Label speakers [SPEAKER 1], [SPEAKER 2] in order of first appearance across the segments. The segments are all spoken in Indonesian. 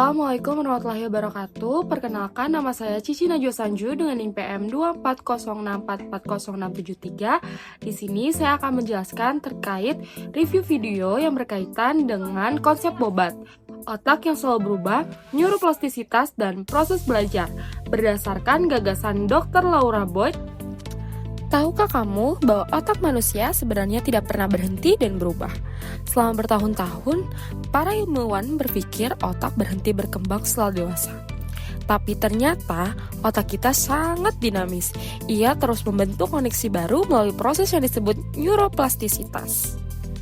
[SPEAKER 1] Assalamualaikum warahmatullahi wabarakatuh. Perkenalkan, nama saya Cici Najwa Sanju dengan NIM PM 240644067 Di sini saya akan menjelaskan terkait review video yang berkaitan dengan konsep bobat, otak yang selalu berubah, neuroplastisitas, dan proses belajar berdasarkan gagasan Dr. Laura Boyd. Tahukah kamu bahwa otak manusia sebenarnya tidak pernah berhenti dan berubah? Selama bertahun-tahun, para ilmuwan berpikir otak berhenti berkembang setelah dewasa. Tapi ternyata otak kita sangat dinamis. Ia terus membentuk koneksi baru melalui proses yang disebut neuroplastisitas.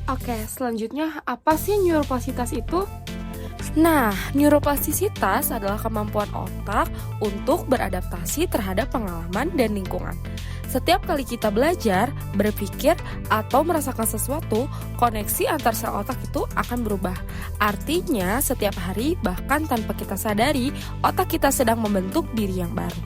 [SPEAKER 1] Oke, selanjutnya apa sih neuroplastisitas itu? Nah, neuroplastisitas adalah kemampuan otak untuk beradaptasi terhadap pengalaman dan lingkungan. Setiap kali kita belajar, berpikir, atau merasakan sesuatu, koneksi antar sel otak itu akan berubah. Artinya, setiap hari, bahkan tanpa kita sadari, otak kita sedang membentuk diri yang baru.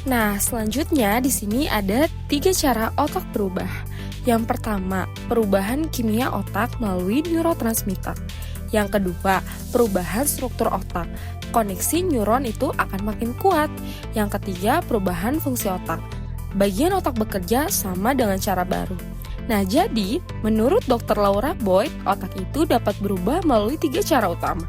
[SPEAKER 1] Nah, selanjutnya di sini ada 3 cara otak berubah. Yang pertama, perubahan kimia otak melalui neurotransmitter. Yang kedua, perubahan struktur otak. Koneksi neuron itu akan makin kuat. Yang ketiga, perubahan fungsi otak. Bagian otak bekerja sama dengan cara baru. Nah, jadi, menurut Dr. Laura Boyd, otak itu dapat berubah melalui 3 cara utama.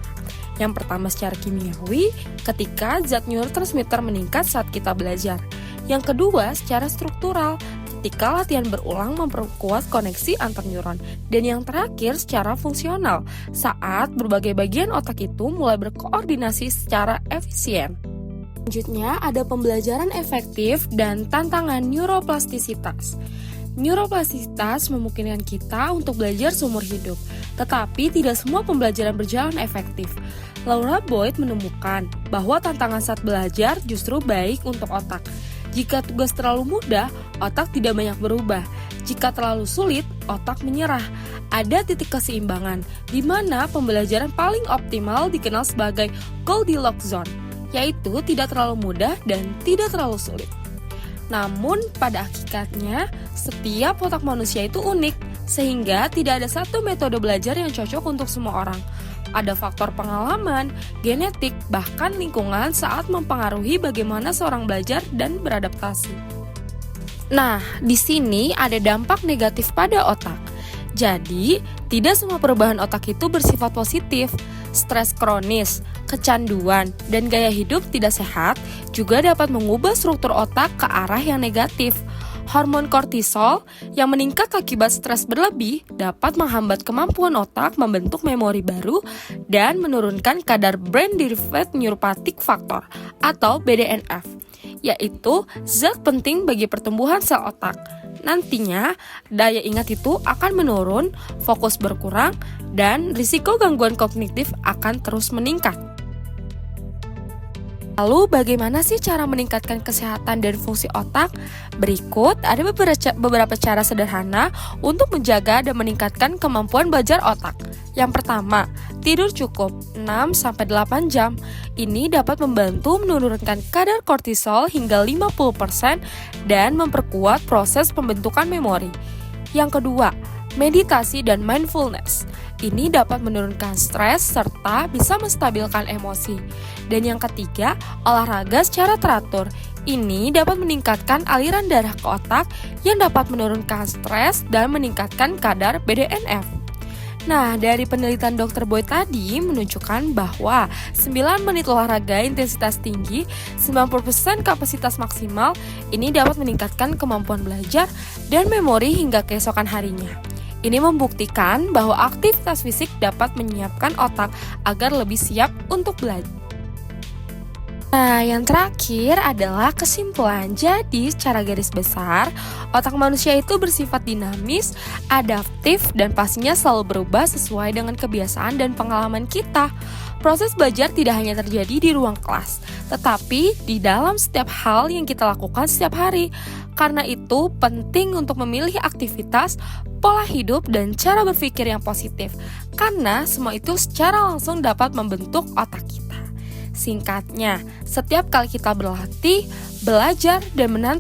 [SPEAKER 1] Yang pertama secara kimiawi, ketika zat neurotransmitter meningkat saat kita belajar. Yang kedua, secara struktural, ketika latihan berulang memperkuat koneksi antar neuron. Dan yang terakhir, secara fungsional, saat berbagai bagian otak itu mulai berkoordinasi secara efisien. Selanjutnya, ada pembelajaran efektif dan tantangan neuroplastisitas. Neuroplastisitas memungkinkan kita untuk belajar seumur hidup, tetapi tidak semua pembelajaran berjalan efektif. Laura Boyd menemukan bahwa tantangan saat belajar justru baik untuk otak. Jika tugas terlalu mudah, otak tidak banyak berubah. Jika terlalu sulit, otak menyerah. Ada titik keseimbangan, di mana pembelajaran paling optimal dikenal sebagai Goldilocks zone, yaitu tidak terlalu mudah dan tidak terlalu sulit. Namun, pada hakikatnya, setiap otak manusia itu unik, sehingga tidak ada satu metode belajar yang cocok untuk semua orang. Ada faktor pengalaman, genetik, bahkan lingkungan saat mempengaruhi bagaimana seorang belajar dan beradaptasi. Nah, di sini ada dampak negatif pada otak. Jadi, tidak semua perubahan otak itu bersifat positif. Stres kronis, kecanduan, dan gaya hidup tidak sehat juga dapat mengubah struktur otak ke arah yang negatif. Hormon kortisol yang meningkat akibat stres berlebih dapat menghambat kemampuan otak membentuk memori baru dan menurunkan kadar Brain Derived Neuropathic Factor atau BDNF, yaitu zat penting bagi pertumbuhan sel otak. Nantinya, daya ingat itu akan menurun, fokus berkurang, dan risiko gangguan kognitif akan terus meningkat. Lalu bagaimana sih cara meningkatkan kesehatan dan fungsi otak? Berikut ada beberapa cara sederhana untuk menjaga dan meningkatkan kemampuan belajar otak. Yang pertama, tidur cukup 6-8 jam. Ini dapat membantu menurunkan kadar kortisol hingga 50% dan memperkuat proses pembentukan memori. Yang kedua, meditasi dan mindfulness. Ini dapat menurunkan stres serta bisa menstabilkan emosi. Dan yang ketiga, olahraga secara teratur. Ini dapat meningkatkan aliran darah ke otak yang dapat menurunkan stres dan meningkatkan kadar BDNF. Nah, dari penelitian Dr. Boyd tadi menunjukkan bahwa 9 menit olahraga intensitas tinggi, 90% kapasitas maksimal, ini dapat meningkatkan kemampuan belajar dan memori hingga keesokan harinya. Ini membuktikan bahwa aktivitas fisik dapat menyiapkan otak agar lebih siap untuk belajar. Nah, yang terakhir adalah kesimpulan. Jadi, secara garis besar, otak manusia itu bersifat dinamis, adaptif, dan pastinya selalu berubah sesuai dengan kebiasaan dan pengalaman kita. Proses belajar tidak hanya terjadi di ruang kelas, tetapi di dalam setiap hal yang kita lakukan setiap hari. Karena itu, penting untuk memilih aktivitas, pola hidup, dan cara berpikir yang positif. Karena semua itu secara langsung dapat membentuk otak kita. Singkatnya, setiap kali kita berlatih, belajar, dan menantang